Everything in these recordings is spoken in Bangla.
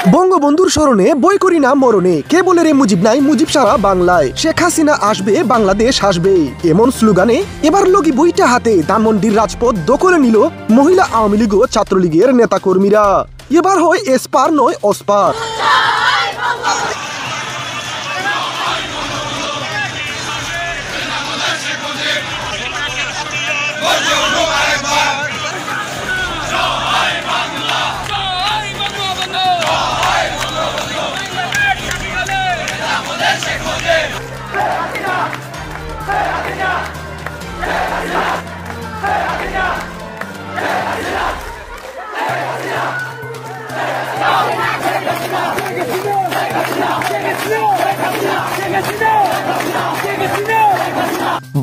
বঙ্গবন্ধুর স্মরণে বই করি না মরণে, কে বলে রে মুজিব নাই, মুজিব সারা বাংলায়, শেখ হাসিনা আসবে বাংলাদেশ আসবে, এমন স্লোগানে এবার লগি বইটা হাতে ধানমন্ডির রাজপথ দখলে নিল মহিলা আওয়ামী লীগ ও ছাত্রলীগের নেতাকর্মীরা। এবার হয় এসপার নয় অসপার।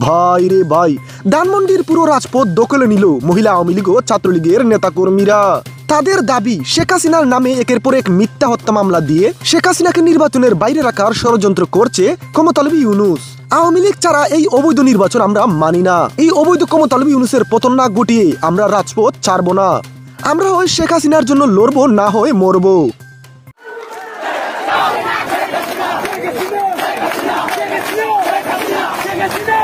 ভাই রে ভাই, ধানমন্ডির পুরো রাজপথ দখলে নিল মহিলা আওয়ামী লীগ ও ছাত্রলীগের নেতাকর্মীরা। তাদের দাবি, শেখ হাসিনার নামে একের পর এক মিথ্যা হত্যা মামলা দিয়ে শেখ হাসিনাকে নির্বাচনের বাইরে রাখার ষড়যন্ত্র করছে ক্ষমতালোভী ইউনূস। আওয়ামী লীগ ছাড়া এই অবৈধ নির্বাচন আমরা মানি না। এই অবৈধ ক্ষমতালোভী ইউনূসের পতন না ঘটিয়ে আমরা রাজপথ ছাড়বো না। আমরা হয় শেখ হাসিনার জন্য লড়বো, না হয় মরবো। Take it,